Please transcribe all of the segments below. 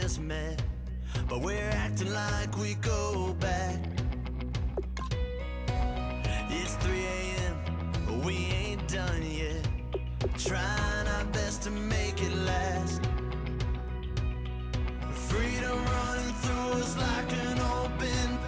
just met, but we're acting like we go back. It's 3 a.m., but we ain't done yet, trying our best to make it last. Freedom running through us like an open.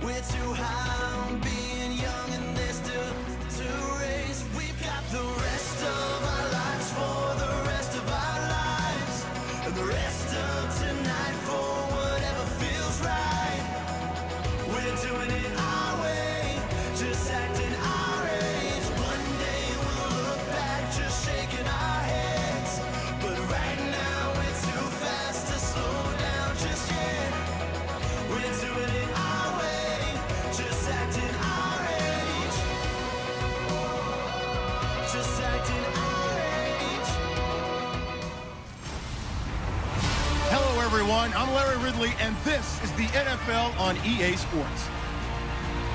We're too high on being young, and there's still to race. We've got the rest of our lives for the rest of our lives, and the rest of tonight for whatever feels right. We're doing it our way, just acting our age. One day we'll look back, just shaking our heads, but right now we're too fast to slow down just yet. We're doing it our way, just acting our age, just acting our age. Hello, everyone. I'm Larry Ridley, and this is the NFL on EA Sports.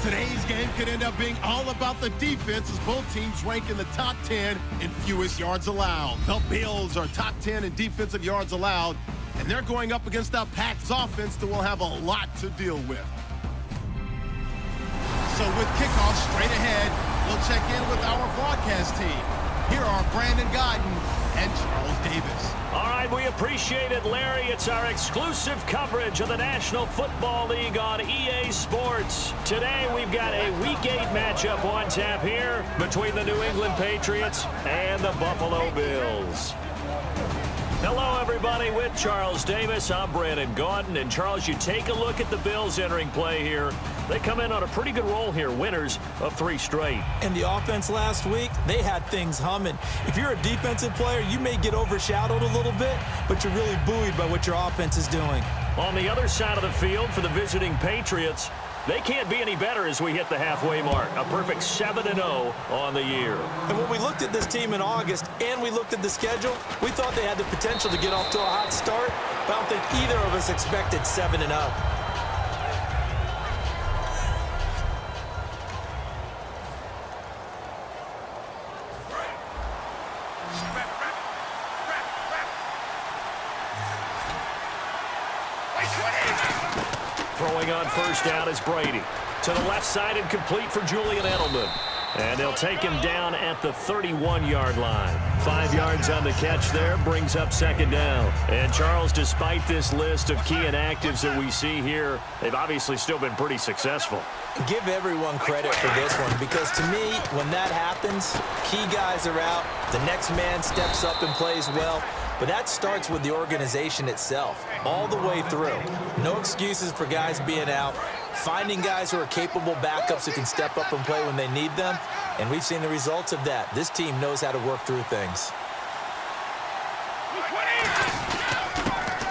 Today's game could end up being all about the defense, as both teams rank in the top 10 in fewest yards allowed. The Bills are top 10 in defensive yards allowed, and they're going up against a Pats offense that will have a lot to deal with. So with kickoff straight ahead, we'll check in with our broadcast team. Here are Brandon Godden and Charles Davis. All right, we appreciate it, Larry. It's our exclusive coverage of the National Football League on EA Sports. Today, we've got a Week 8 matchup on tap here between the New England Patriots and the Buffalo Bills. Hello, everybody. With Charles Davis, I'm Brandon Gaudin. And, Charles, you take a look at the Bills entering play here. They come in on a pretty good roll here, winners of 3 straight. And the offense last week, they had things humming. If you're a defensive player, you may get overshadowed a little bit, but you're really buoyed by what your offense is doing. On the other side of the field for the visiting Patriots, they can't be any better as we hit the halfway mark. A perfect 7-0 on the year. And when we looked at this team in August and we looked at the schedule, we thought they had the potential to get off to a hot start, but I don't think either of us expected 7-0. Throwing on first down is Brady. To the left side and complete for Julian Edelman. And they'll take him down at the 31-yard line. 5 yards on the catch there, brings up second down. And Charles, despite this list of key inactives that we see here, they've obviously still been pretty successful. Give everyone credit for this one, because to me, when that happens, key guys are out, the next man steps up and plays well. But that starts with the organization itself, all the way through. No excuses for guys being out, finding guys who are capable backups who can step up and play when they need them, and we've seen the results of that. This team knows how to work through things.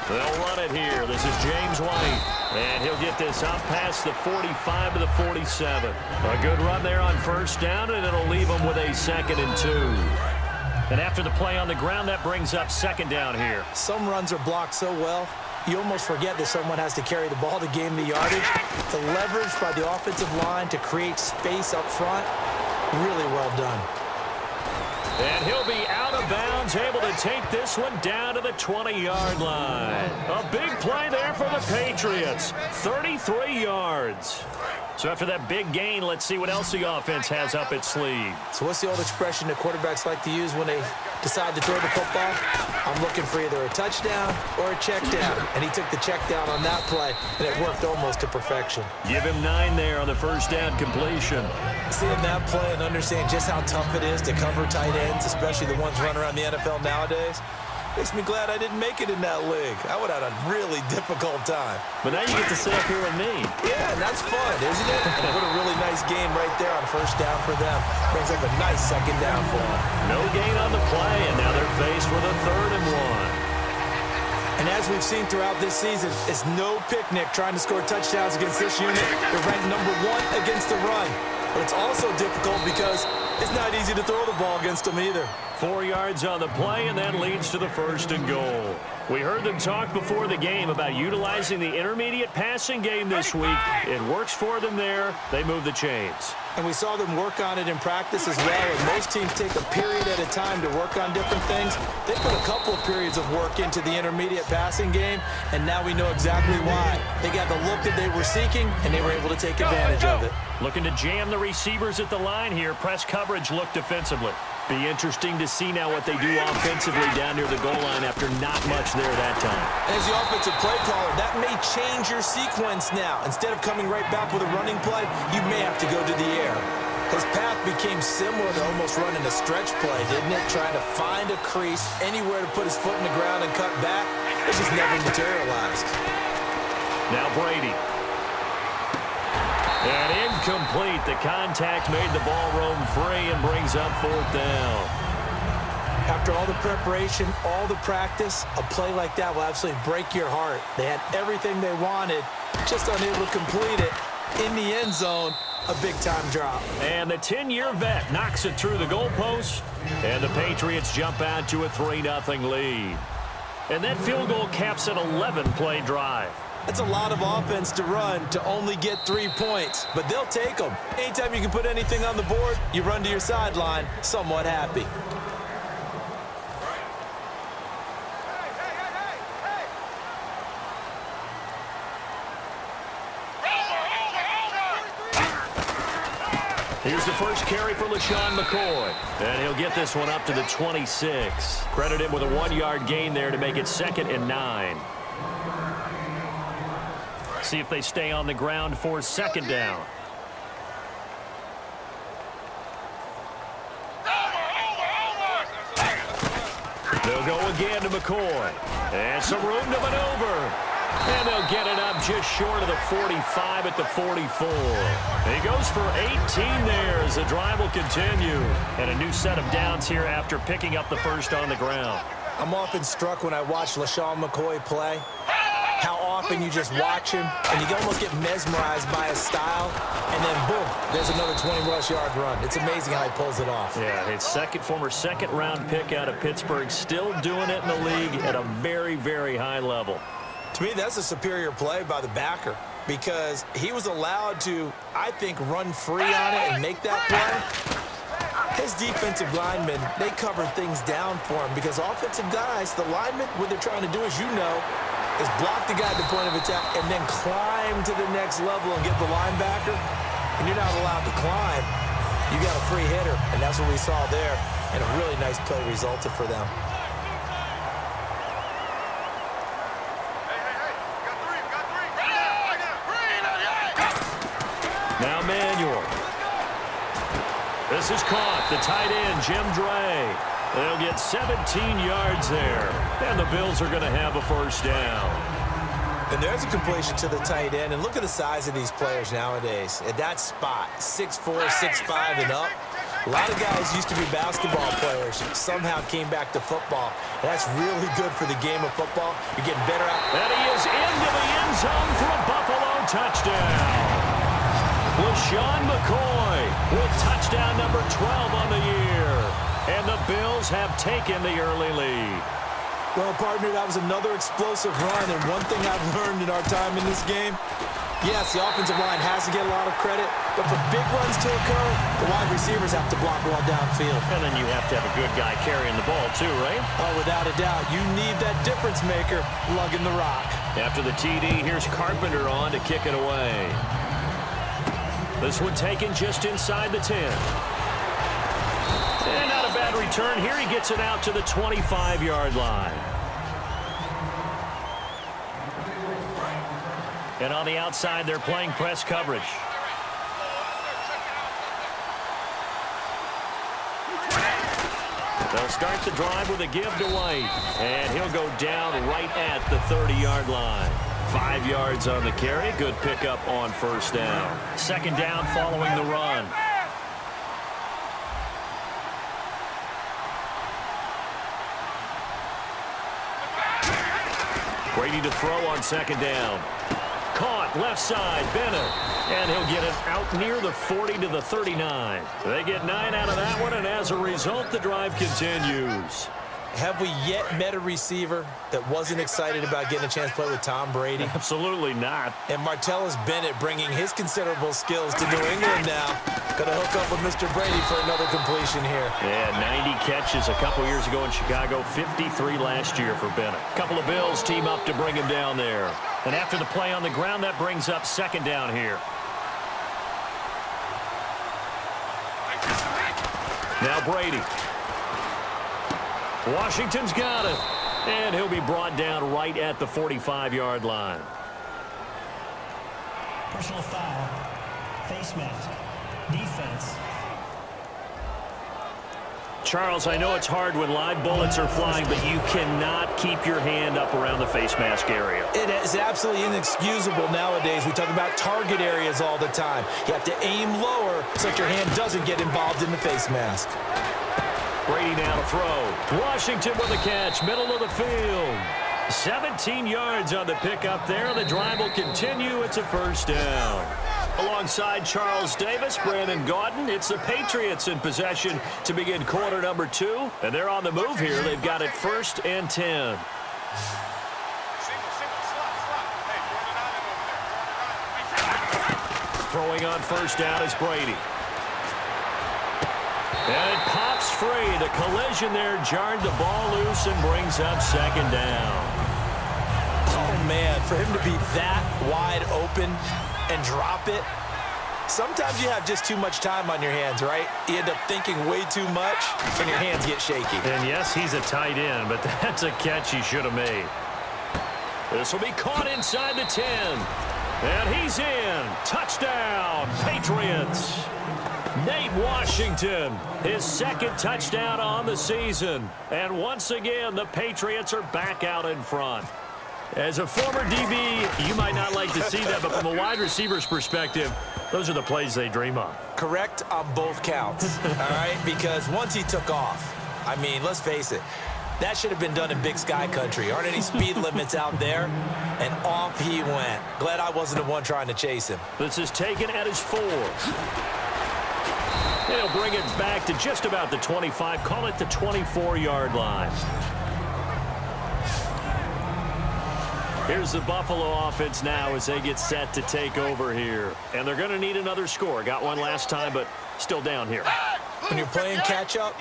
They'll run it here. This is James White, and he'll get this up past the 45 to the 47. A good run there on first down, and it'll leave them with a 2nd and 2. And after the play on the ground, that brings up second down here. Some runs are blocked so well, you almost forget that someone has to carry the ball to gain the yardage. The leverage by the offensive line to create space up front, really well done. And he'll be out of bounds, able to take this one down to the 20-yard line. A big play there for the Patriots, 33 yards. So after that big gain, let's see what else the offense has up its sleeve. So what's the old expression that quarterbacks like to use when they decide to throw the football? I'm looking for either a touchdown or a check down. And he took the check down on that play, and it worked almost to perfection. Give him 9 there on the first down completion. Seeing that play and understand just how tough it is to cover tight ends, especially the ones running around the NFL nowadays, makes me glad I didn't make it in that league. I would have had a really difficult time. But now you get to sit up here with me. Yeah, and that's fun, isn't it? And what a really nice game right there on first down for them. Brings up a nice second down for them. No gain on the play, and now they're faced with a 3rd and 1. And as we've seen throughout this season, it's no picnic trying to score touchdowns against this unit. They're ranked number 1 against the run. But it's also difficult because it's not easy to throw the ball against them either. 4 yards on the play, and that leads to the 1st and goal. We heard them talk before the game about utilizing the intermediate passing game this week. It works for them there. They move the chains. And we saw them work on it in practice as well. And most teams take a period at a time to work on different things. They put a couple of periods of work into the intermediate passing game, and now we know exactly why. They got the look that they were seeking, and they were able to take advantage of it. Looking to jam the receivers at the line here. Press coverage look defensively. Be interesting to see now what they do offensively down near the goal line after not much there that time. As the offensive play caller, that may change your sequence now. Instead of coming right back with a running play, you may have to go to the air. His path became similar to almost running a stretch play, didn't it? Trying to find a crease, anywhere to put his foot in the ground and cut back. It just never materialized. Now Brady. And incomplete. The contact made the ball roam free and brings up 4th down. After all the preparation, all the practice, a play like that will absolutely break your heart. They had everything they wanted, just unable to complete it. In the end zone, a big-time drop. And the 10-year vet knocks it through the goalpost, and the Patriots jump out to a 3-0 lead. And that field goal caps an 11-play drive. That's a lot of offense to run to only get 3 points, but they'll take them. Anytime you can put anything on the board, you run to your sideline somewhat happy. Here's the first carry for LaShawn McCoy. And he'll get this one up to the 26. Credit him with a 1-yard gain there to make it 2nd and 9. See if they stay on the ground for 2nd down. They'll go again to McCoy. And some room to maneuver. And they'll get it up just short of the 45 at the 44. He goes for 18 there as the drive will continue. And a new set of downs here after picking up the first on the ground. I'm often struck when I watch LaShawn McCoy play. How often you just watch him, and you can almost get mesmerized by his style, and then boom, there's another 20-rush-yard run. It's amazing how he pulls it off. Yeah, his former second-round pick out of Pittsburgh, still doing it in the league at a very, very high level. To me, that's a superior play by the backer because he was allowed to, I think, run free on it and make that play. His defensive linemen, they covered things down for him because offensive guys, the linemen, what they're trying to do, as you know, is block the guy at the point of attack and then climb to the next level and get the linebacker. And you're not allowed to climb. You got a free hitter, and that's what we saw there. And a really nice play resulted for them. Now Manuel. This is caught. The tight end, Jim Dre. They'll get 17 yards there. And the Bills are going to have a first down. And there's a completion to the tight end. And look at the size of these players nowadays. At that spot, 6'4", 6'5", and up. A lot of guys used to be basketball players. Somehow came back to football. And that's really good for the game of football. You're getting better at it. And he is into the end zone for a Buffalo touchdown. LaShawn McCoy with touchdown number 12 on the year. And the Bills have taken the early lead. Well, partner, that was another explosive run. And one thing I've learned in our time in this game, yes, the offensive line has to get a lot of credit. But for big runs to occur, the wide receivers have to block well downfield. And then you have to have a good guy carrying the ball too, right? Oh, without a doubt. You need that difference maker lugging the rock. After the TD, here's Carpenter on to kick it away. This one taken just inside the 10. And not a bad return here. He gets it out to the 25-yard line. And on the outside, they're playing press coverage. They'll start the drive with a give to White. And he'll go down right at the 30-yard line. 5 yards on the carry. Good pickup on first down. 2nd down following the run. Brady to throw on 2nd down. Caught left side, Bennett. And he'll get it out near the 40 to the 39. They get 9 out of that one, and as a result, the drive continues. Have we yet met a receiver that wasn't excited about getting a chance to play with Tom Brady? Absolutely not. And Martellus Bennett bringing his considerable skills to New England now. Going to hook up with Mr. Brady for another completion here. Yeah, 90 catches a couple years ago in Chicago, 53 last year for Bennett. A couple of Bills team up to bring him down there. And after the play on the ground, that brings up second down here. Now Brady. Washington's got it. And he'll be brought down right at the 45-yard line. Personal foul. Face mask. Defense. Charles, I know it's hard when live bullets are flying, but you cannot keep your hand up around the face mask area. It is absolutely inexcusable nowadays. We talk about target areas all the time. You have to aim lower so that your hand doesn't get involved in the face mask. Brady now to throw. Washington with a catch, middle of the field. 17 yards on the pickup there. The drive will continue. It's a first down. Alongside Charles Davis, Brandon Gaudin, it's the Patriots in possession to begin quarter number 2. And they're on the move here. They've got it 1st and 10. Throwing on first down is Brady. And it pops free. The collision there jarred the ball loose and brings up second down. Oh, man, for him to be that wide open and drop it. Sometimes you have just too much time on your hands, right? You end up thinking way too much, and your hands get shaky. And yes, he's a tight end, but that's a catch he should have made. This will be caught inside the 10. And he's in. Touchdown, Patriots. Nate Washington, his 2nd touchdown on the season. And once again, the Patriots are back out in front. As a former DB, you might not like to see that, but from a wide receiver's perspective, those are the plays they dream of. Correct on both counts, all right? Because once he took off, I mean, let's face it, that should have been done in Big Sky country. Aren't any speed limits out there? And off he went. Glad I wasn't the one trying to chase him. This is taken at his 4th. They'll bring it back to just about the 25. Call it the 24-yard line. Here's the Buffalo offense now as they get set to take over here. And they're going to need another score. Got one last time, but still down here. When you're playing catch-up,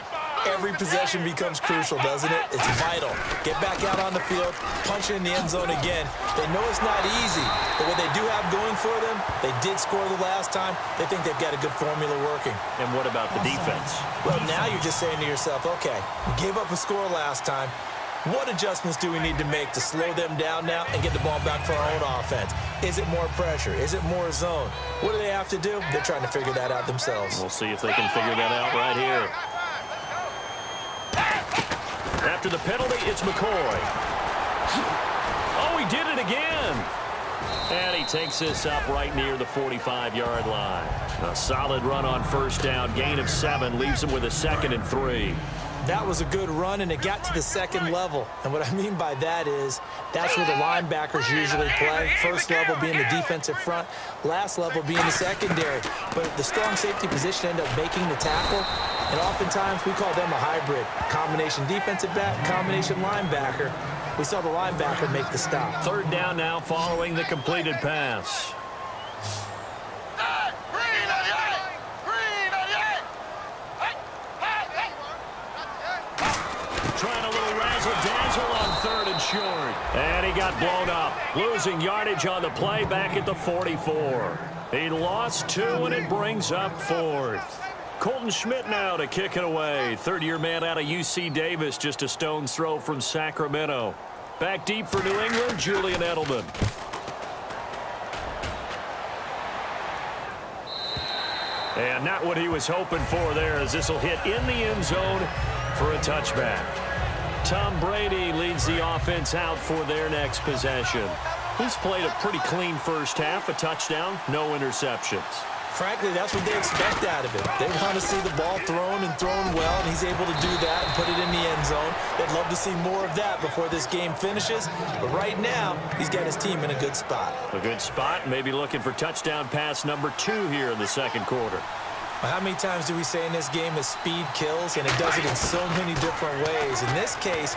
every possession becomes crucial, doesn't it? It's vital. Get back out on the field, punch it in the end zone again. They know it's not easy, but what they do have going for them, they did score the last time. They think they've got a good formula working. And what about the defense? Well, now you're just saying to yourself, okay, we gave up a score last time. What adjustments do we need to make to slow them down now and get the ball back for our own offense? Is it more pressure? Is it more zone? What do they have to do? They're trying to figure that out themselves. We'll see if they can figure that out right here. After the penalty, it's McCoy. Oh, he did it again. And he takes this up right near the 45-yard line. A solid run on first down. Gain of 7 leaves him with a 2nd and 3. That was a good run, and it got to the 2nd level. And what I mean by that is that's where the linebackers usually play. First level being the defensive front, last level being the secondary. But the strong safety position ended up making the tackle, and oftentimes we call them a hybrid. Combination defensive back, combination linebacker. We saw the linebacker make the stop. 3rd down now following the completed pass. Trying a little razzle-dazzle on 3rd and short. And he got blown up. Losing yardage on the play back at the 44. He lost 2, and it brings up 4th. Colton Schmidt now to kick it away. 3rd-year man out of UC Davis, just a stone's throw from Sacramento. Back deep for New England, Julian Edelman. And not what he was hoping for there, as this will hit in the end zone for a touchback. Tom Brady leads the offense out for their next possession. He's played a pretty clean first half, a touchdown, no interceptions. Frankly, that's what they expect out of it. They want to see the ball thrown and thrown well, and he's able to do that and put it in the end zone. They'd love to see more of that before this game finishes. But right now, he's got his team in a good spot. A good spot, maybe looking for touchdown pass number 2 here in the 2nd quarter. Well, how many times do we say in this game that speed kills, and it does it in so many different ways? In this case,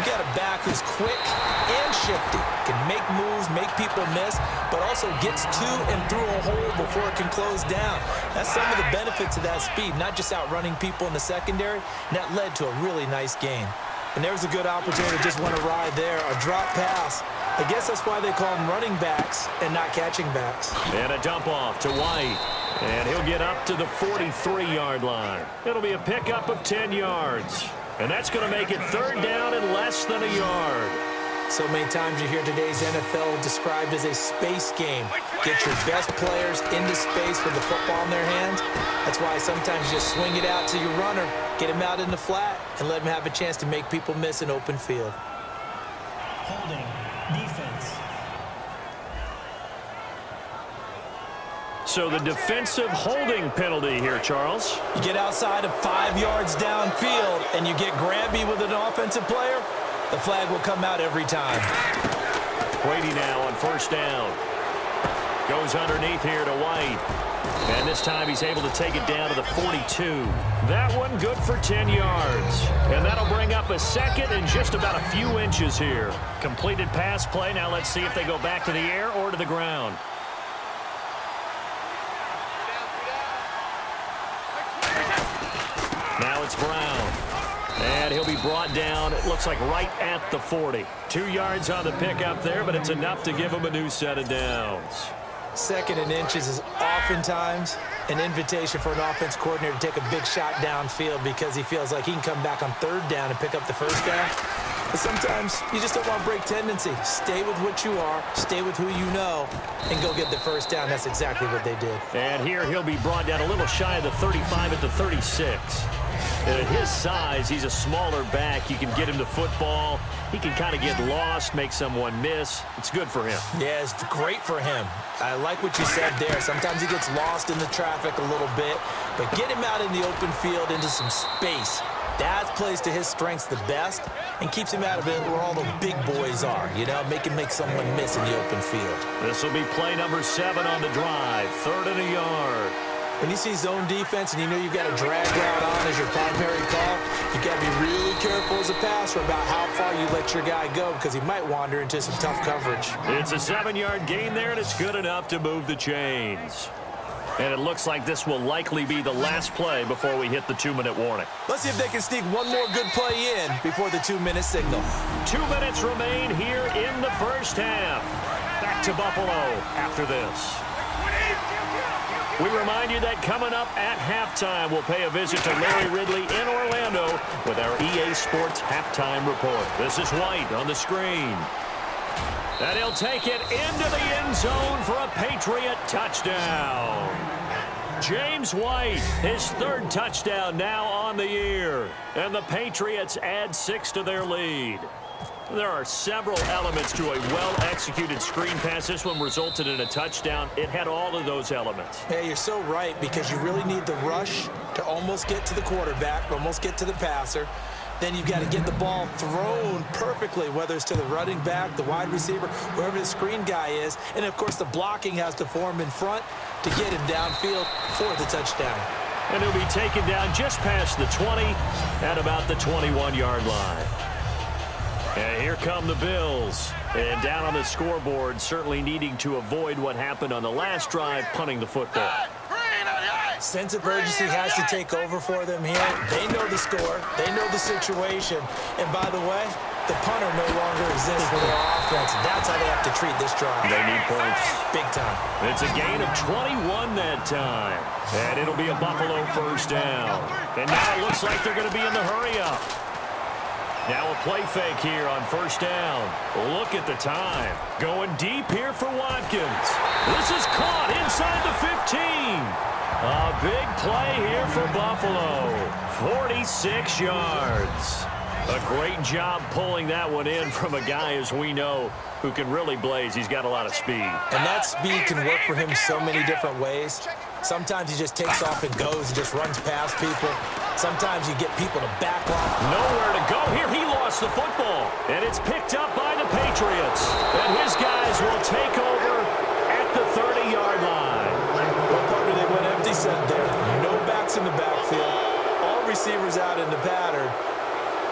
you got a back who's quick and shifty, can make moves, make people miss, but also gets to and through a hole before it can close down. That's some of the benefits of that speed, not just outrunning people in the secondary, and that led to a really nice gain. And there's a good opportunity to just want to ride there, a drop pass. I guess that's why they call them running backs and not catching backs. And a dump off to White. And he'll get up to the 43-yard line. It'll be a pickup of 10 yards. And that's going to make it third down and less than a yard. So many times you hear today's NFL described as a space game. Get your best players into space with the football in their hands. That's why sometimes you just swing it out to your runner, get him out in the flat, and let him have a chance to make people miss an open field. Holding. Defense. So the defensive holding penalty here, Charles. You get outside of 5 yards downfield and you get grabby with an offensive player, the flag will come out every time. Brady now on first down. Goes underneath here to White. And this time he's able to take it down to the 42. That one good for 10 yards. And that'll bring up a second and just about a few inches here. Completed pass play. Now let's see if they go back to the air or to the ground. Now it's Brown. And he'll be brought down, it looks like right at the 40. 2 yards on the pickup there, but it's enough to give him a new set of downs. Second and inches is oftentimes an invitation for an offense coordinator to take a big shot downfield because he feels like he can come back on third down and pick up the first down. But sometimes you just don't want to break tendency. Stay with what you are, stay with who you know, and go get the first down. That's exactly what they did. And here he'll be brought down a little shy of the 35 at the 36. And at his size, he's a smaller back. You can get him to football. He can kind of get lost, make someone miss. It's good for him. Yeah, it's great for him. I like what you said there. Sometimes he gets lost in the traffic a little bit, but get him out in the open field into some space. That plays to his strengths the best and keeps him out of it where all the big boys are, you know, make someone miss in the open field. This will be play number 7 on the drive, 3rd and a yard. When you see zone defense and you know you've got a drag route on as your primary call, you got to be really careful as a passer about how far you let your guy go because he might wander into some tough coverage. It's a 7-yard gain there, and it's good enough to move the chains. And it looks like this will likely be the last play before we hit the 2-minute warning. Let's see if they can sneak one more good play in before the 2-minute signal. 2 minutes remain here in the first half. Back to Buffalo after this. We remind you that coming up at halftime, we'll pay a visit to Larry Ridley in Orlando with our EA Sports Halftime Report. This is White on the screen. And he'll take it into the end zone for a Patriot touchdown. James White, his 3rd touchdown now on the year. And the Patriots add 6 to their lead. There are several elements to a well-executed screen pass. This one resulted in a touchdown. It had all of those elements. Yeah, you're so right because you really need the rush to almost get to the quarterback, almost get to the passer. Then you've got to get the ball thrown perfectly, whether it's to the running back, the wide receiver, wherever the screen guy is. And, of course, the blocking has to form in front to get him downfield for the touchdown. And he'll be taken down just past the 20 at about the 21-yard line. And here come the Bills. And down on the scoreboard, certainly needing to avoid what happened on the last drive, punting the football. Sense of urgency has to take over for them here. They know the score. They know the situation. And by the way, the punter no longer exists for their offense. That's how they have to treat this drive. They need points. Big time. It's a gain of 21 that time. And it'll be a Buffalo first down. And now it looks like they're going to be in the hurry-up. Now a play fake here on first down. Look at the time. Going deep here for Watkins. This is caught inside the 15. A big play here for Buffalo. 46 yards. A great job pulling that one in from a guy, as we know, who can really blaze. He's got a lot of speed. And that speed can work for him so many different ways. Sometimes he just takes off and goes and just runs past people. Sometimes you get people to back off. Nowhere to go here. He lost the football. And it's picked up by the Patriots. And his guys will take over at the 30-yard line. What part do they went empty set there? No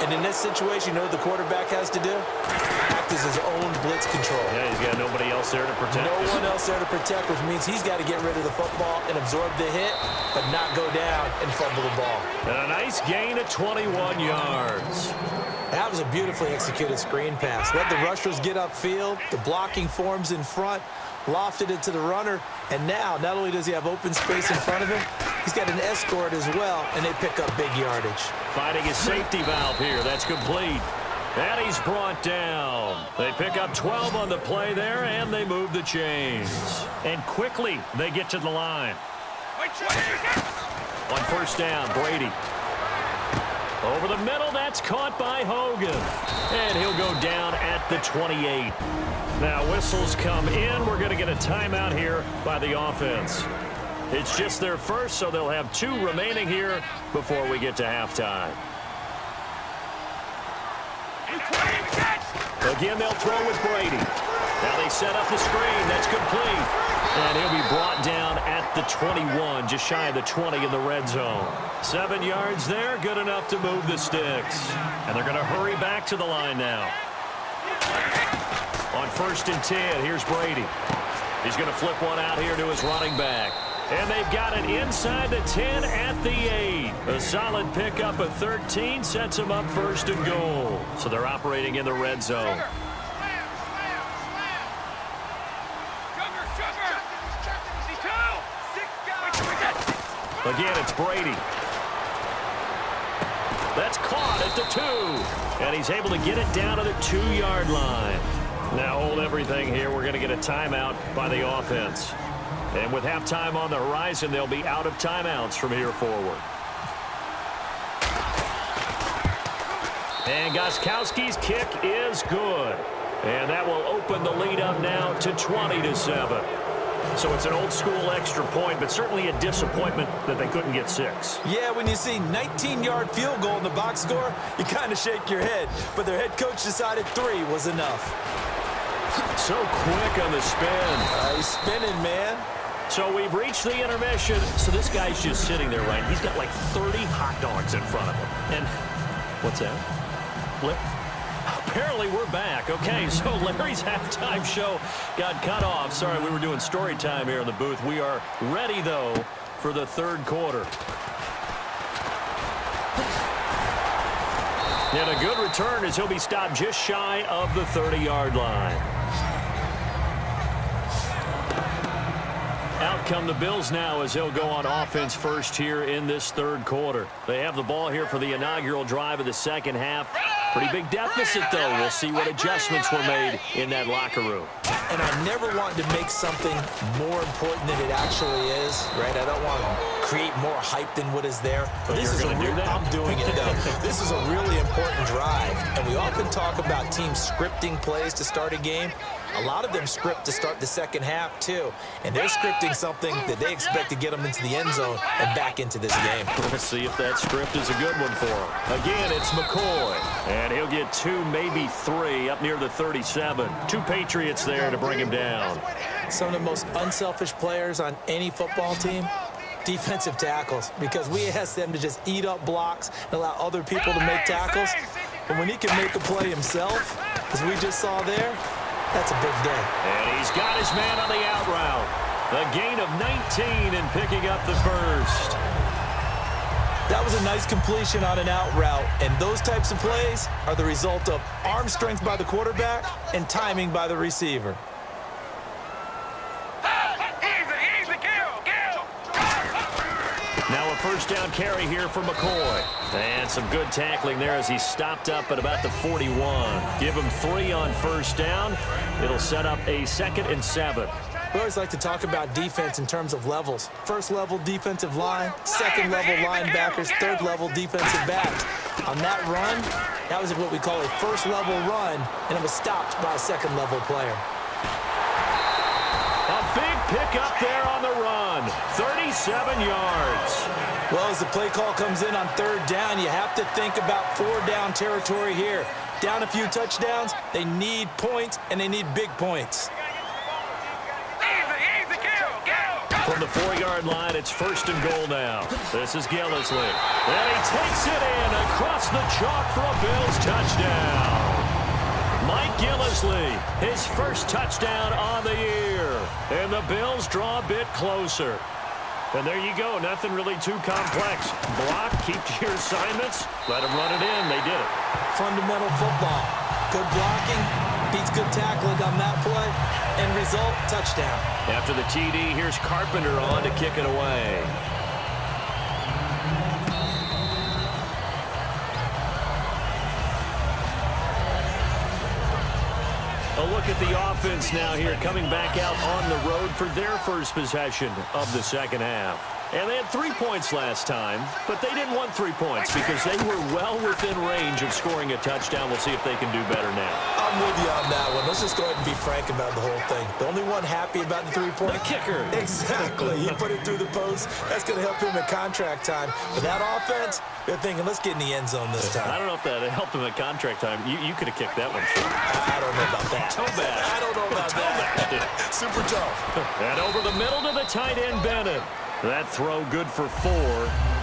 And in this situation, you know what the quarterback has to do? Act as his own blitz control. Yeah, he's got nobody else there to protect. No one else there to protect, which means he's got to get rid of the football and absorb the hit, but not go down and fumble the ball. And a nice gain of 21 yards. That was a beautifully executed screen pass. Let the rushers get upfield. The blocking forms in front, lofted it to the runner, and now not only does he have open space in front of him, he's got an escort as well, and they pick up big yardage. Finding his safety valve here. That's complete. And he's brought down. They pick up 12 on the play there, and they move the chains. And quickly, they get to the line. On first down, Brady. Over the middle, that's caught by Hogan. And he'll go down at the 28. Now, whistles come in. We're going to get a timeout here by the offense. It's just their first, so they'll have 2 remaining here before we get to halftime. Again, they'll throw with Brady. Now they set up the screen. That's complete. And he'll be brought down at the 21, just shy of the 20 in the red zone. 7 yards there, good enough to move the sticks. And they're going to hurry back to the line now. On first and 10, here's Brady. He's going to flip one out here to his running back. And they've got it inside the 10 at the 8. A solid pickup of 13 sets them up first and goal. So they're operating in the red zone. Again, it's Brady. That's caught at the 2. And he's able to get it down to the 2-yard line. Now hold everything here. We're going to get a timeout by the offense. And with halftime on the horizon, they'll be out of timeouts from here forward. And Gostkowski's kick is good. And that will open the lead up now to 20-7. So it's an old-school extra point, but certainly a disappointment that they couldn't get 6. Yeah, when you see 19-yard field goal in the box score, you kind of shake your head. But their head coach decided 3 was enough. So quick on the spin. He's spinning, man. So we've reached the intermission. So this guy's just sitting there, right? He's got like 30 hot dogs in front of him. And what's that? Apparently we're back. Okay, so Larry's halftime show got cut off. Sorry, we were doing story time here in the booth. We are ready, though, for the third quarter. And a good return as he'll be stopped just shy of the 30-yard line. Out come the Bills now as they'll go on offense first here in this third quarter. They have the ball here for the inaugural drive of the second half. Pretty big deficit, though. We'll see what adjustments were made in that locker room. And I never want to make something more important than it actually is, right? I don't want to create more hype than what is there. But this is a real, I'm doing it, though. This is a really important drive. And we often talk about teams scripting plays to start a game. A lot of them script to start the second half, too. And they're scripting something that they expect to get them into the end zone and back into this game. Let's see if that script is a good one for him. Again, it's McCoy. And he'll get 2, maybe 3 up near the 37. 2 Patriots there to bring him down. Some of the most unselfish players on any football team, defensive tackles, because we ask them to just eat up blocks and allow other people to make tackles. And when he can make a play himself, as we just saw there, that's a big day. And he's got his man on the out route. A gain of 19 and picking up the first. That was a nice completion on an out route, and those types of plays are the result of arm strength by the quarterback and timing by the receiver. Now a first down carry here for McCoy. And some good tackling there as he stopped up at about the 41. Give him 3 on first down. It'll set up a 2nd and 7. We always like to talk about defense in terms of levels. First level defensive line, second level linebackers, third level defensive backs. On that run, that was what we call a first level run, and it was stopped by a second level player. A big pickup there on the run. 37 yards. Well, as the play call comes in on third down, you have to think about 4-down territory here. Down a few touchdowns, they need points, and they need big points. From the 4-yard line, it's 1st and goal now. This is Gillisley. And he takes it in across the chalk for a Bills touchdown. Mike Gillisley, his first touchdown on the year. And the Bills draw a bit closer. And there you go. Nothing really too complex. Block, keep to your assignments, let them run it in. They did it. Fundamental football. Good blocking, beats good tackling on that play. End result, touchdown. After the TD, here's Carpenter on to kick it away. A look at the offense now here, coming back out on the road for their first possession of the second half. And they had 3 points last time, but they didn't want 3 points because they were well within range of scoring a touchdown. We'll see if they can do better now. I'm with you on that one. Let's just go ahead and be frank about the whole thing. The only one happy about the 3-point? The kicker. Exactly. You put it through the post. That's going to help him at contract time. But that offense, they're thinking, let's get in the end zone this time. I don't know if that helped him at contract time. You could have kicked that one through. I don't know about that. Toe bash. I don't know about that. Super tough. And over the middle to the tight end, Bennett. That throw good for 4.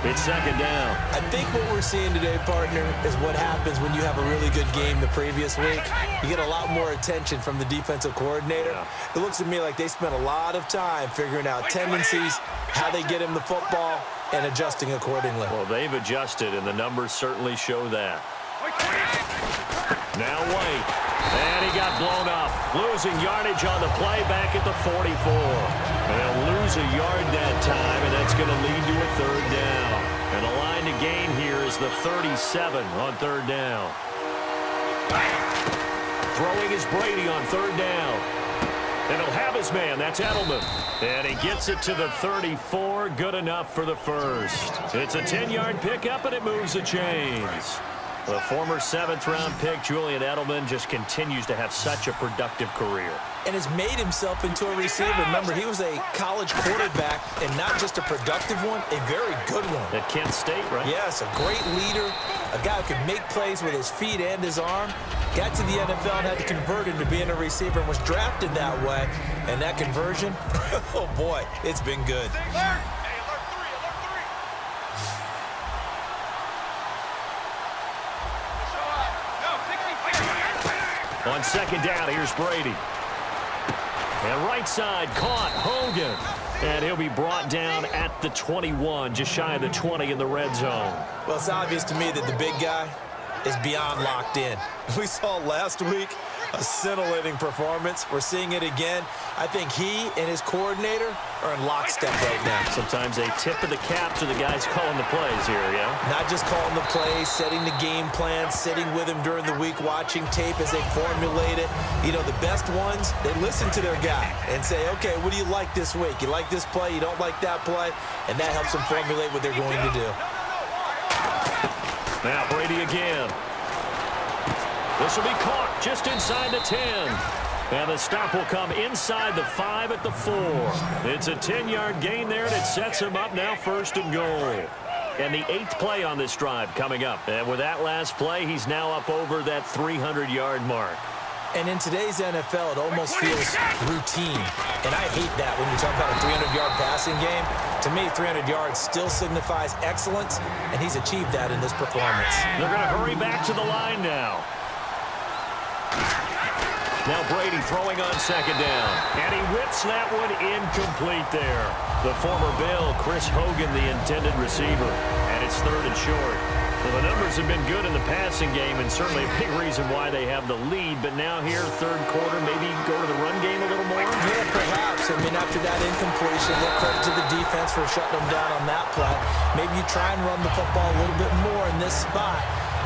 It's second down. I think what we're seeing today, partner, is what happens when you have a really good game the previous week. You get a lot more attention from the defensive coordinator. Yeah. It looks to me like they spent a lot of time figuring out tendencies, how they get him the football, and adjusting accordingly. Well, they've adjusted, and the numbers certainly show that. Now White. And he got blown up. Losing yardage on the play back at the 44. And they'll lose a yard that time, and that's going to lead to a 3rd down. And the line to gain here is the 37 on 3rd down. Throwing is Brady on 3rd down. And he'll have his man. That's Edelman. And he gets it to the 34. Good enough for the first. It's a 10-yard pickup, and it moves the chains. The former 7th-round pick, Julian Edelman, just continues to have such a productive career. And has made himself into a receiver. Remember, he was a college quarterback, and not just a productive one, a very good one. At Kent State, right? Yes, a great leader, a guy who could make plays with his feet and his arm. Got to the NFL and had to convert into being a receiver and was drafted that way. And that conversion, oh boy, it's been good. On second down, here's Brady. And right side, caught, Hogan. And he'll be brought down at the 21, just shy of the 20 in the red zone. Well, it's obvious to me that the big guy is beyond locked in. We saw last week a scintillating performance. We're seeing it again. I think he and his coordinator are in lockstep right now. Sometimes a tip of the cap to the guys calling the plays here, yeah? Not just calling the plays, setting the game plan, sitting with him during the week, watching tape as they formulate it. You know, the best ones, they listen to their guy and say, okay, what do you like this week? You like this play? You don't like that play? And that helps them formulate what they're going to do. Now Brady again. This will be caught just inside the 10. And the stop will come inside the 5 at the 4. It's a 10-yard gain there, and it sets him up now 1st and goal. And the 8th play on this drive coming up. And with that last play, he's now up over that 300-yard mark. And in today's NFL, it almost feels routine. And I hate that when you talk about a 300-yard passing game. To me, 300 yards still signifies excellence, and he's achieved that in this performance. They're going to hurry back to the line now. Now Brady throwing on second down. And he whips that one incomplete there. The former Bill, Chris Hogan, the intended receiver. And it's 3rd and short. Well, the numbers have been good in the passing game, and certainly a big reason why they have the lead. But now here, 3rd quarter, maybe go to the run game a little more? Yeah, perhaps. I mean, after that incompletion, little credit to the defense for shutting them down on that play. Maybe you try and run the football a little bit more in this spot.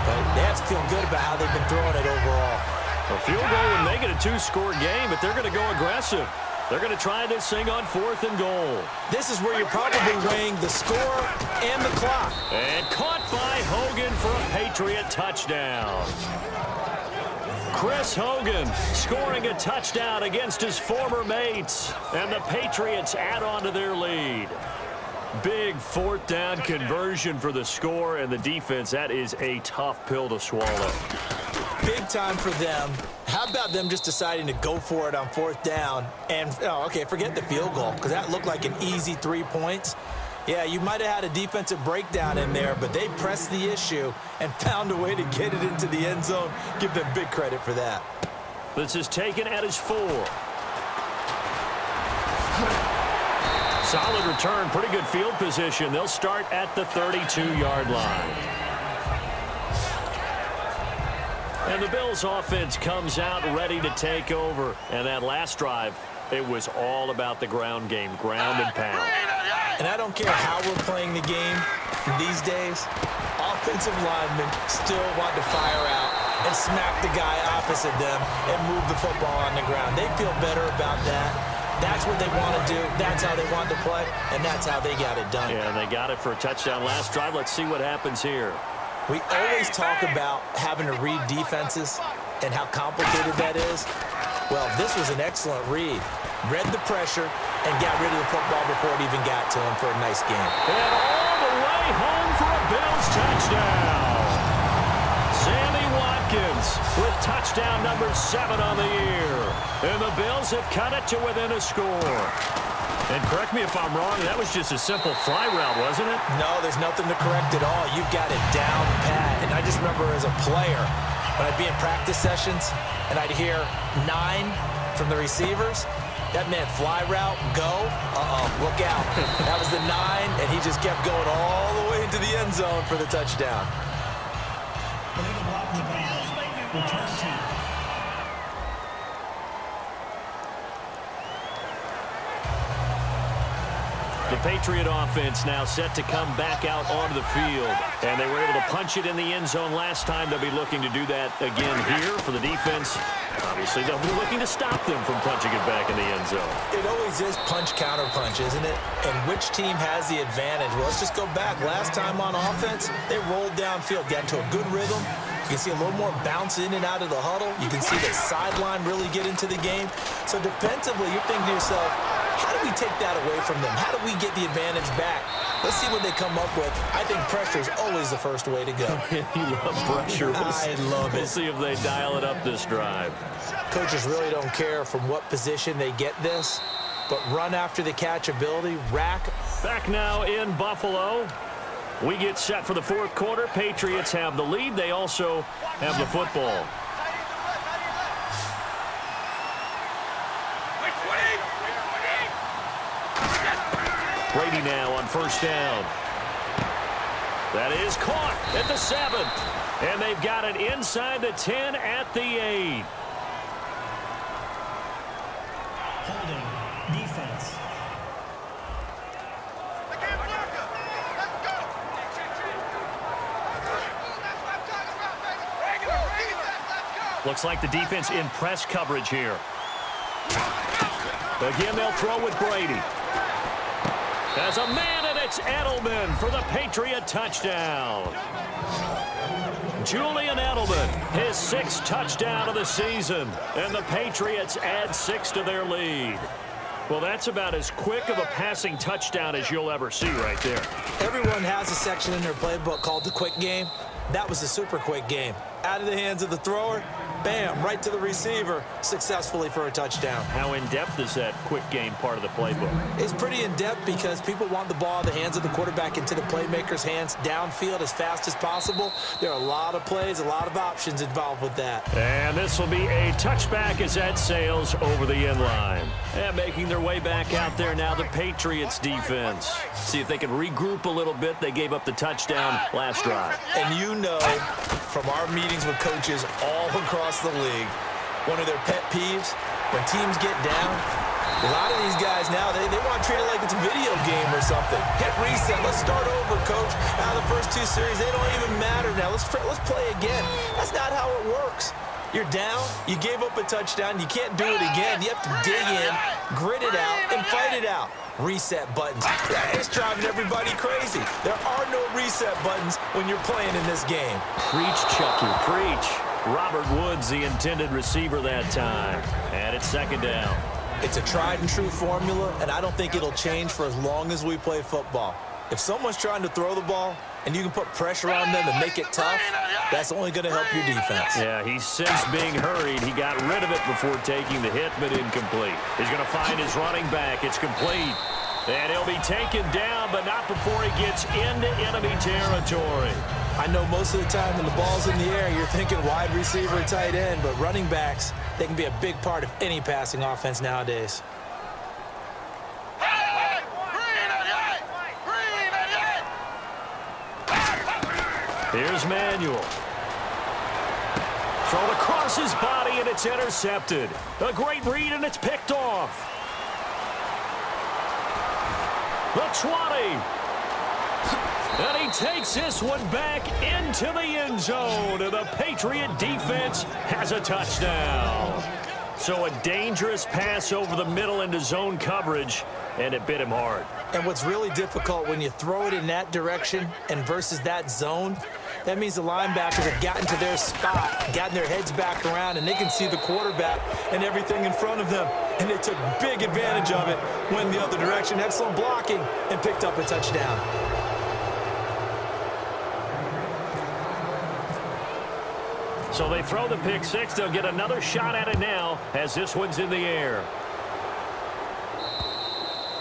But they have to feel good about how they've been throwing it overall. A field goal would make it a 2-score game, but they're going to go aggressive. They're going to try this thing on 4th and goal. This is where you're probably weighing the score and the clock. And caught by Hogan for a Patriot touchdown. Chris Hogan scoring a touchdown against his former mates. And the Patriots add on to their lead. Big 4th down conversion for the score, and the defense, that is a tough pill to swallow. big time for them. How about them just deciding to go for it on 4th down? And, okay, forget the field goal, because that looked like an easy 3 points. Yeah, you might have had a defensive breakdown in there, but they pressed the issue and found a way to get it into the end zone. Give them big credit for that. This is taken at his 4. Solid return, pretty good field position. They'll start at the 32-yard line. And the Bills offense comes out ready to take over. And that last drive, it was all about the ground game, ground and pound. And I don't care how we're playing the game these days, offensive linemen still want to fire out and smack the guy opposite them and move the football on the ground. They feel better about that. That's what they want to do. That's how they want to play, and that's how they got it done. Yeah, and they got it for a touchdown last drive. Let's see what happens here. We always talk about having to read defenses and how complicated that is. Well, this was an excellent read. Read the pressure and got rid of the football before it even got to him for a nice game. And all the way home for a Bills touchdown. Sammy Watkins with touchdown number 7 on the year. And the Bills have cut it to within a score. And correct me if I'm wrong, that was just a simple fly route, wasn't it? No, there's nothing to correct at all. You've got it down pat. And I just remember as a player, when I'd be in practice sessions and I'd hear 9 from the receivers, that meant fly route, go, look out. That was the 9, and he just kept going all the way into the end zone for the touchdown. Illegal blocking the ground. Return team. The Patriot offense now set to come back out onto the field. And they were able to punch it in the end zone last time. They'll be looking to do that again here for the defense. Obviously, they'll be looking to stop them from punching it back in the end zone. It always is punch-counter-punch, isn't it? And which team has the advantage? Well, let's just go back. Last time on offense, they rolled downfield, got into a good rhythm. You can see a little more bounce in and out of the huddle. You can see the sideline really get into the game. So defensively, you're thinking to yourself, how do we take that away from them? How do we get the advantage back? Let's see what they come up with. I think pressure is always the first way to go. You love pressure. I love it. We'll see if they dial it up this drive. Coaches really don't care from what position they get this, but run after the catch ability, rack. Back now in Buffalo. We get set for the 4th quarter. Patriots have the lead. They also have the football. Brady now on 1st down. That is caught at the 7. And they've got it inside the 10 at the 8. Holding. Defense. Looks like the defense in press coverage here. Again, they'll throw with Brady. As a man, and it's Edelman for the Patriot touchdown. Julian Edelman, his 6th touchdown of the season. And the Patriots add 6 to their lead. Well, that's about as quick of a passing touchdown as you'll ever see right there. Everyone has a section in their playbook called the quick game. That was a super quick game. Out of the hands of the thrower, bam, right to the receiver, successfully for a touchdown. How in-depth is that quick game part of the playbook? It's pretty in-depth because people want the ball in the hands of the quarterback into the playmaker's hands downfield as fast as possible. There are a lot of plays, a lot of options involved with that. And this will be a touchback as that sails over the end line. And making their way back out there now, the Patriots defense. See if they can regroup a little bit. They gave up the touchdown last drive. And you know from our meetings with coaches all across the league, one of their pet peeves, when teams get down, a lot of these guys now, they want to treat it like it's a video game or something. Hit reset. Let's start over, coach. Now the first 2 series, they don't even matter now. Let's play again. That's not how it works. You're down. You gave up a touchdown. You can't do it again. You have to dig in, grit it out, and fight it out. Reset buttons. It's driving everybody crazy. There are no reset buttons when you're playing in this game. Preach, Chucky, preach. Robert Woods, the intended receiver that time. And it's 2nd down. It's a tried and true formula, and I don't think it'll change for as long as we play football. If someone's trying to throw the ball and you can put pressure on them and make it tough, that's only going to help your defense. Yeah, he's since being hurried. He got rid of it before taking the hit, but incomplete. He's going to find his running back. It's complete. And he'll be taken down, but not before he gets into enemy territory. I know most of the time when the ball's in the air, you're thinking wide receiver, tight end, but running backs, they can be a big part of any passing offense nowadays. Here's Manuel. Thrown across his body, and it's intercepted. A great read, and it's picked off. The 20. And he takes this one back into the end zone, and the Patriot defense has a touchdown. So a dangerous pass over the middle into zone coverage, and it bit him hard. And what's really difficult when you throw it in that direction and versus that zone, that means the linebackers have gotten to their spot, gotten their heads back around, and they can see the quarterback and everything in front of them. And they took big advantage of it, went the other direction, excellent blocking, and picked up a touchdown. So they throw the pick six. They'll get another shot at it now as this one's in the air.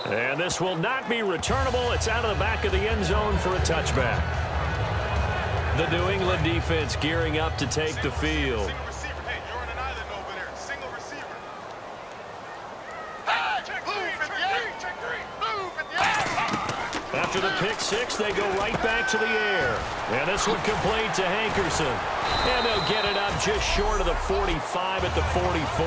And this will not be returnable. It's out of the back of the end zone for a touchback. The New England defense gearing up to take the field. After the pick six, they go right back to the air. And this one complete to Hankerson. And they'll get it up just short of the 45 at the 44.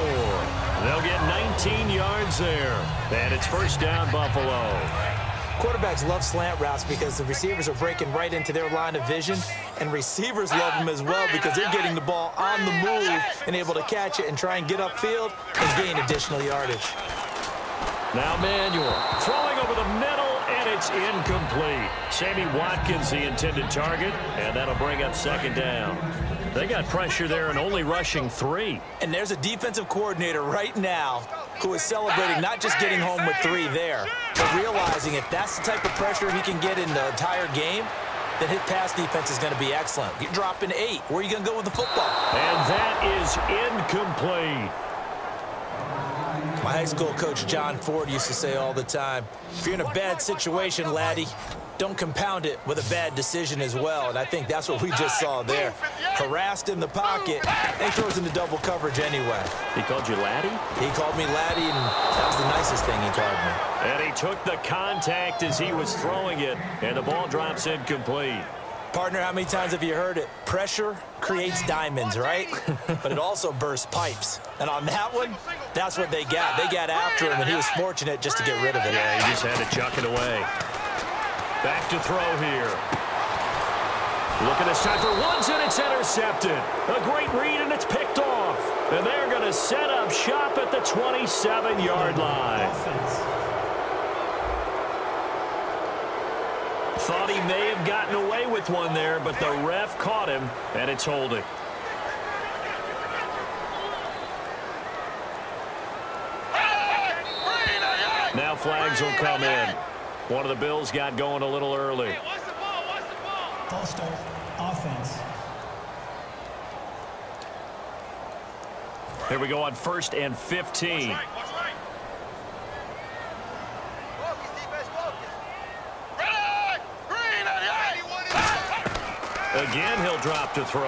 They'll get 19 yards there. And it's first down, Buffalo. Quarterbacks love slant routes because the receivers are breaking right into their line of vision, and receivers love them as well because they're getting the ball on the move and able to catch it and try and get upfield and gain additional yardage. Now Manuel throwing over the middle, and it's incomplete. Sammy Watkins, the intended target, and that'll bring up second down. They got pressure there and only rushing 3. And there's a defensive coordinator right now who is celebrating not just getting home with 3 there, but realizing if that's the type of pressure he can get in the entire game, then his pass defense is going to be excellent. You're dropping 8. Where are you going to go with the football? And that is incomplete. My high school coach, John Ford, used to say all the time, if you're in a bad situation, laddie, don't compound it with a bad decision as well. And I think that's what we just saw there. Harassed in the pocket, and he throws into double coverage anyway. He called you laddie? He called me laddie, and that was the nicest thing he called me. And he took the contact as he was throwing it, and the ball drops incomplete. Partner, how many times have you heard it? Pressure creates diamonds, right? But it also bursts pipes. And on that one, that's what they got. They got after him, and he was fortunate just to get rid of it. Yeah, he just had to chuck it away. Back to throw here. Look at this time for once, and it's intercepted. A great read, and it's picked off. And they're going to set up shop at the 27-yard line. Thought he may have gotten away with one there, but the ref caught him, and it's holding. Now flags will come in. One of the Bills got going a little early. False start, offense. Here we go on 1st and 15. Again, he'll drop to throw.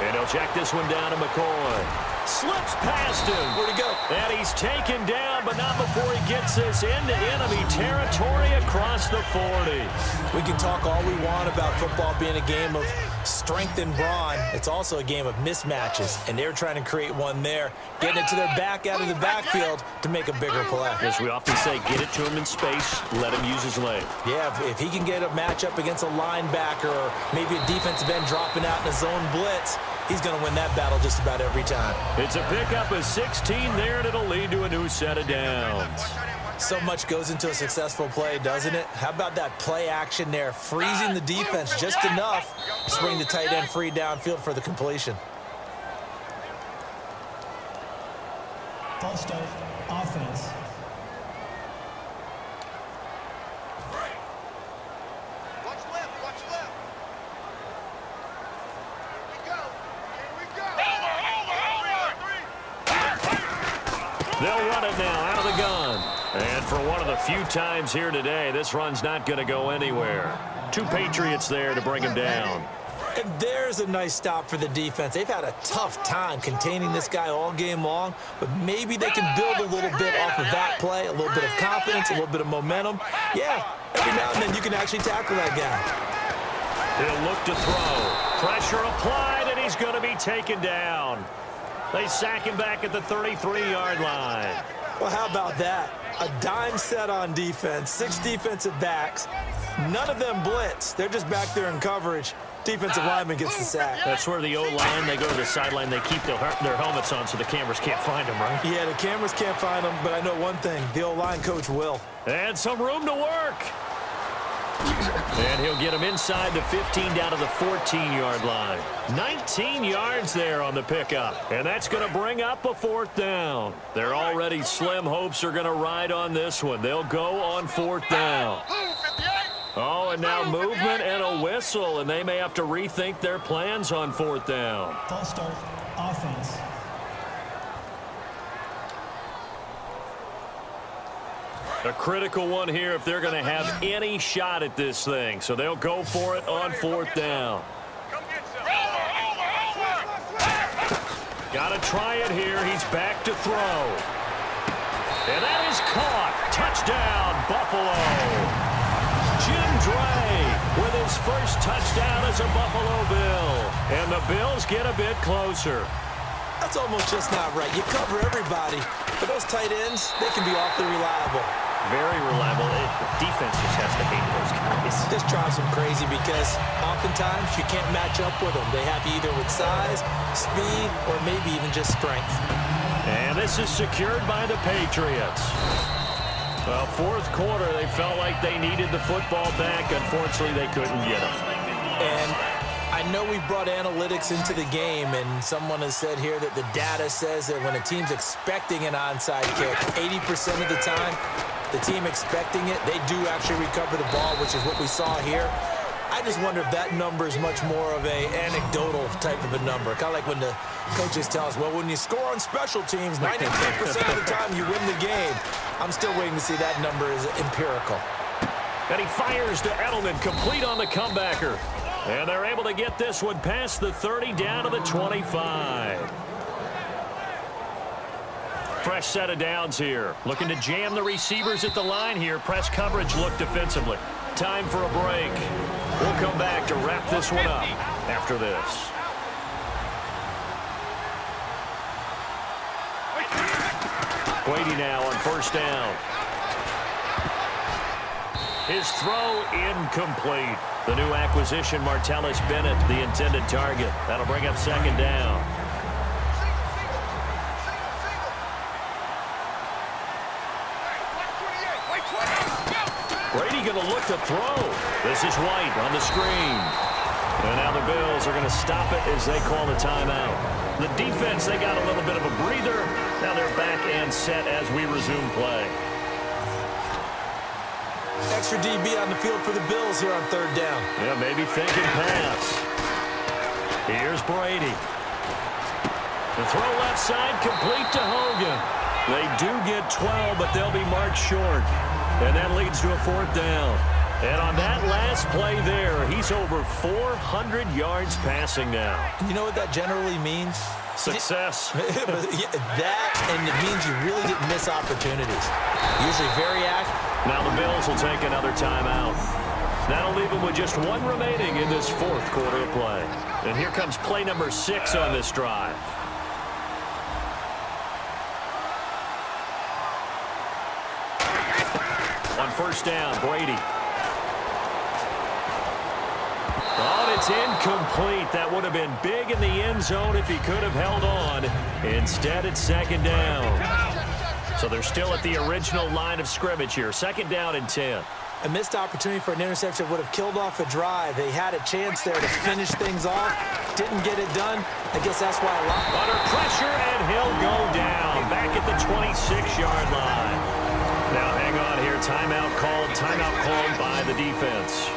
And he'll check this one down to McCoy. Slips past him. Where'd he go? And he's taken down, but not before he gets this into enemy territory across the 40. We can talk all we want about football being a game of strength and brawn. It's also a game of mismatches, and they're trying to create one there, getting it to their back out of the backfield to make a bigger play. As we often say, get it to him in space, let him use his leg. Yeah, if he can get a matchup against a linebacker or maybe a defensive end dropping out in a zone blitz, he's going to win that battle just about every time. It's a pickup of 16 there, and it'll lead to a new set of downs. So much goes into a successful play, doesn't it? How about that play action there, freezing the defense just enough to bring the tight end free downfield for the completion. False start, offense. Watch left, watch left. They'll run it now out of the gun. And for one of the few times here today, this run's not going to go anywhere. 2 Patriots there to bring him down. And there's a nice stop for the defense. They've had a tough time containing this guy all game long, but maybe they can build a little bit off of that play, a little bit of confidence, a little bit of momentum. Yeah, every now and then you can actually tackle that guy. He'll look to throw. Pressure applied, and he's going to be taken down. They sack him back at the 33-yard line. Well, how about that? A dime set on defense, 6 defensive backs. None of them blitz. They're just back there in coverage. Defensive lineman gets the sack. That's where the O-line, they go to the sideline, they keep their helmets on so the cameras can't find them, right? Yeah, the cameras can't find them, but I know one thing. The O-line coach will. And some room to work. And he'll get him inside the 15 down to the 14-yard line. 19 yards there on the pickup. And that's going to bring up a 4th down. Their already slim hopes are going to ride on this one. They'll go on 4th down. Oh, and now movement and a whistle, and they may have to rethink their plans on 4th down. False start. Offense. A critical one here if they're going to have any shot at this thing. So they'll go for it on 4th down. Got to try it here. He's back to throw. And that is caught. Touchdown, Buffalo. Jim Dre with his first touchdown as a Buffalo Bill. And the Bills get a bit closer. That's almost just not right. You cover everybody, but those tight ends, they can be awfully reliable. Very reliable. The defense just has to hate those guys. This drives them crazy because oftentimes you can't match up with them. They have you either with size, speed, or maybe even just strength. And this is secured by the Patriots. Well, 4th quarter, they felt like they needed the football back. Unfortunately, they couldn't get it. And I know we brought analytics into the game, and someone has said here that the data says that when a team's expecting an onside kick, 80% of the time, the team expecting it, they do actually recover the ball, which is what we saw here. I just wonder if that number is much more of a anecdotal type of a number. Kind of like when the coaches tell us, well, when you score on special teams, 93% of the time you win the game. I'm still waiting to see that number is empirical. And he fires to Edelman, complete on the comebacker. And they're able to get this one past the 30 down to the 25. Fresh set of downs here. Looking to jam the receivers at the line here. Press coverage look defensively. Time for a break. We'll come back to wrap this one up after this. Brady now on 1st down. His throw incomplete. The new acquisition, Martellus Bennett, the intended target. That'll bring up 2nd down. Brady going to look to throw. This is White on the screen. And now the Bills are going to stop it as they call the timeout. The defense, they got a little bit of a breather. Now they're back and set as we resume play. Extra DB on the field for the Bills here on 3rd down. Yeah, maybe thinking pass. Here's Brady. The throw left side complete to Hogan. They do get 12, but they'll be marked short. And that leads to a 4th down. And on that last play there, he's over 400 yards passing now. You know what that generally means? Success. That, and it means you really didn't miss opportunities. Usually very active. Now the Bills will take another timeout. That'll leave them with just 1 remaining in this 4th quarter of play. And here comes play number 6 on this drive. On 1st down, Brady. Oh, it's incomplete. That would have been big in the end zone if he could have held on. Instead, it's 2nd down. So they're still at the original line of scrimmage here. 2nd down and 10. A missed opportunity for an interception would have killed off a drive. They had a chance there to finish things off. Didn't get it done. I guess that's why a lot. Under pressure, and he'll go down. Back at the 26-yard line. Now hang on here. Timeout called by the defense.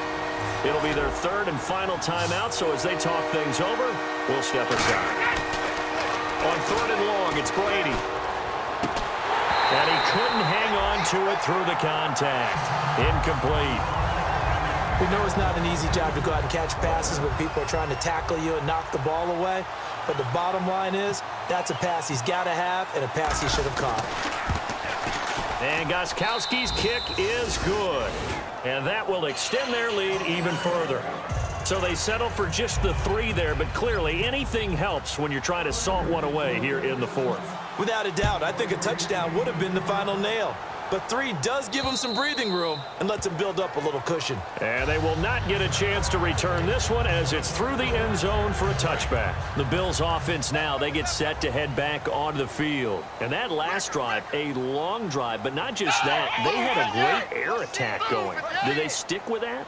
It'll be their 3rd and final timeout, so as they talk things over, we'll step aside. On 3rd and long, it's Brady. couldn't hang on to it through the contact. Incomplete. We know it's not an easy job to go out and catch passes when people are trying to tackle you and knock the ball away. But the bottom line is, that's a pass he's got to have and a pass he should have caught. And Gostkowski's kick is good. And that will extend their lead even further. So they settle for just the 3 there, but clearly anything helps when you're trying to salt one away here in the 4th. Without a doubt, I think a touchdown would have been the final nail. But 3 does give them some breathing room and lets them build up a little cushion. And they will not get a chance to return this one as it's through the end zone for a touchback. The Bills offense now, they get set to head back onto the field. And that last drive, a long drive, but not just that, they had a great air attack going. Do they stick with that?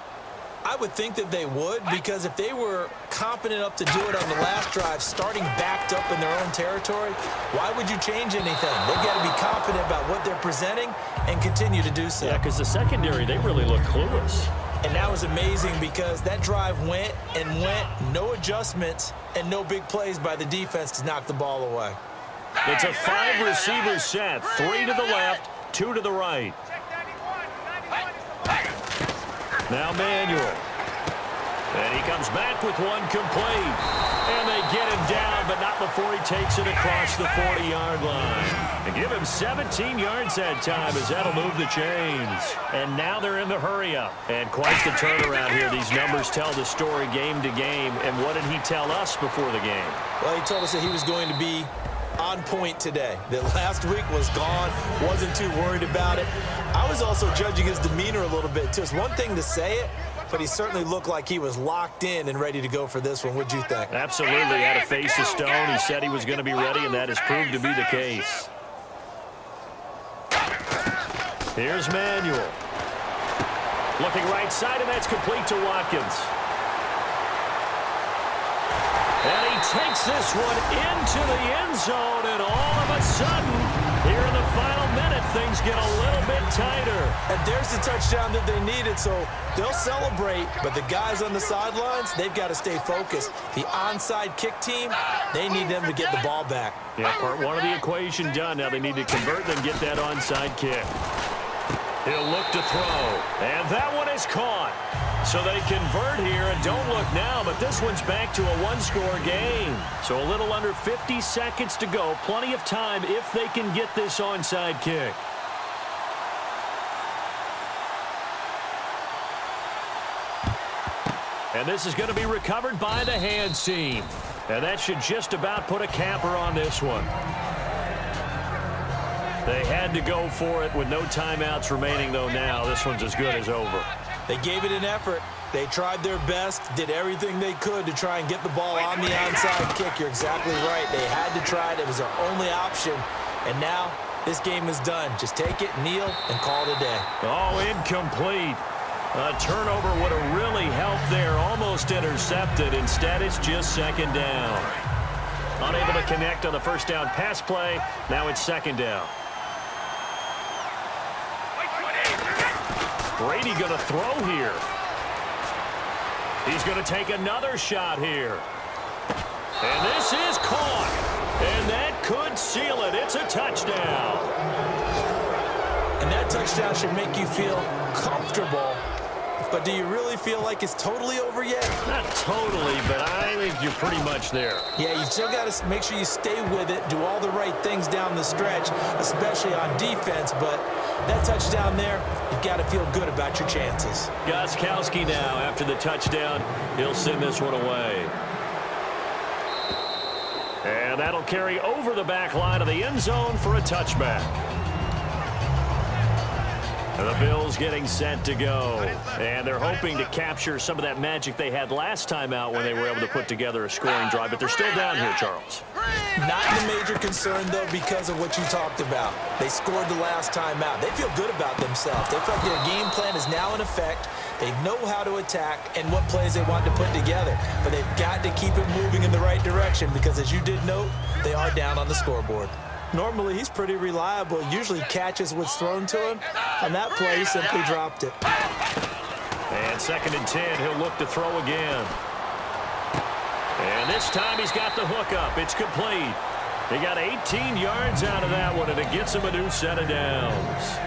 I would think that they would, because if they were competent enough to do it on the last drive, starting backed up in their own territory, why would you change anything? They've got to be confident about what they're presenting and continue to do so. Yeah, because the secondary, they really look clueless. And that was amazing because that drive went and went, no adjustments, and no big plays by the defense to knock the ball away. It's a 5-receiver set, 3 to the left, 2 to the right. Now Manuel. And he comes back with one complete. And they get him down, but not before he takes it across the 40-yard line. And give him 17 yards that time as that'll move the chains. And now they're in the hurry-up. And quite the turnaround here. These numbers tell the story game to game. And what did he tell us before the game? Well, he told us that he was going to be on point today. That last week was gone, wasn't too worried about it. I was also judging his demeanor a little bit, too. It's one thing to say it, but he certainly looked like he was locked in and ready to go for this one. What'd you think? Absolutely. Had a face of stone. He said he was going to be ready, and that has proved to be the case. Here's Manuel. Looking right side, and that's complete to Watkins. And he takes this one into the end zone, and all of a sudden, here in the final minute, things get a little bit tighter. And there's the touchdown that they needed, so they'll celebrate, but the guys on the sidelines, they've got to stay focused. The onside kick team, they need them to get the ball back. Yeah, part one of the equation done. Now they need to convert and get that onside kick. He'll look to throw, and that one is caught. So they convert here, and don't look now, but this one's back to a one-score game. So a little under 50 seconds to go. Plenty of time if they can get this onside kick. And this is going to be recovered by the hands team. And that should just about put a capper on this one. They had to go for it with no timeouts remaining, though now. This one's as good as over. They gave it an effort. They tried their best, did everything they could to try and get the ball on the onside kick. You're exactly right. They had to try it. It was their only option. And now this game is done. Just take it, kneel, and call it a day. Oh, incomplete. A turnover would have really helped there. Almost intercepted. Instead, it's just second down. Unable to connect on the first down pass play. Now it's second down. Brady going to throw here. He's going to take another shot here. And this is caught. And that could seal it. It's a touchdown. And that touchdown should make you feel comfortable. But do you really feel like it's totally over yet? Not totally, but I think you're pretty much there. Yeah, you still got to make sure you stay with it, do all the right things down the stretch, especially on defense. But that touchdown there, you've got to feel good about your chances. Gostkowski now, after the touchdown, he'll send this one away. And that'll carry over the back line of the end zone for a touchback. And the Bills getting set to go. And they're hoping to capture some of that magic they had last time out when they were able to put together a scoring drive. But they're still down here, Charles. Not the major concern, though, because of what you talked about. They scored the last time out. They feel good about themselves. They feel like their game plan is now in effect. They know how to attack and what plays they want to put together. But they've got to keep it moving in the right direction because, as you did note, they are down on the scoreboard. Normally, he's pretty reliable. Usually catches what's thrown to him. On that play, he simply dropped it. And 2nd and 10, he'll look to throw again. And this time he's got the hook up. It's complete. He got 18 yards out of that one, and it gets him a new set of downs.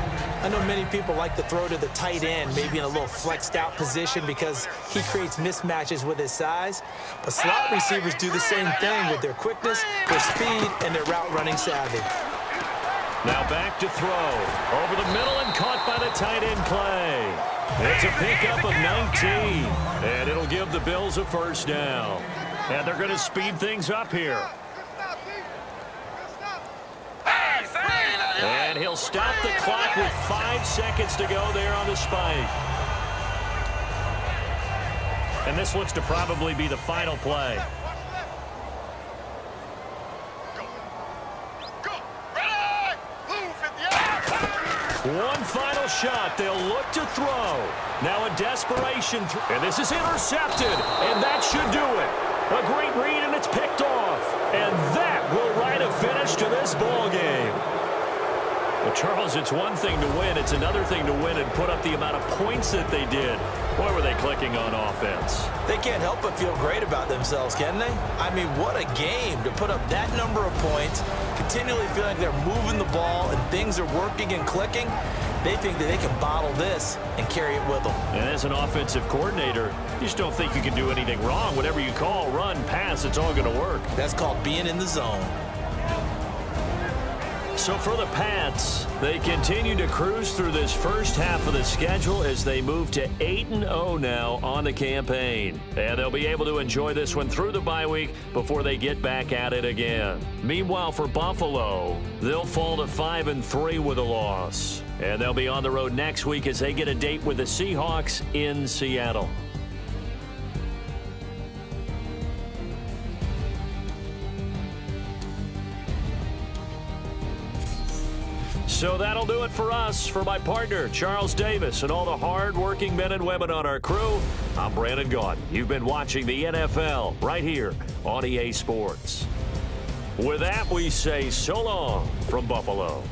I know many people like to throw to the tight end, maybe in a little flexed out position because he creates mismatches with his size. But slot receivers do the same thing with their quickness, their speed, and their route running savvy. Now back to throw. Over the middle and caught by the tight end Clay. It's a pickup of 19. And it'll give the Bills a first down. And they're going to speed things up here. And he'll stop the clock with 5 seconds to go there on the spike. And this looks to probably be the final play. One final shot. They'll look to throw. Now a desperation. And this is intercepted. And that should do it. A great read, and it's picked off. And that will write a finish to this ball game. Well, Charles, it's one thing to win. It's another thing to win and put up the amount of points that they did. Boy, were they clicking on offense. They can't help but feel great about themselves, can they? I mean, what a game to put up that number of points, continually feeling like they're moving the ball and things are working and clicking. They think that they can bottle this and carry it with them. And as an offensive coordinator, you just don't think you can do anything wrong. Whatever you call, run, pass, it's all going to work. That's called being in the zone. So for the Pats, they continue to cruise through this first half of the schedule as they move to 8-0 now on the campaign. And they'll be able to enjoy this one through the bye week before they get back at it again. Meanwhile, for Buffalo, they'll fall to 5-3 with a loss. And they'll be on the road next week as they get a date with the Seahawks in Seattle. So that'll do it for us. For my partner, Charles Davis, and all the hard-working men and women on our crew, I'm Brandon Gaudin. You've been watching the NFL right here on EA Sports. With that, we say so long from Buffalo.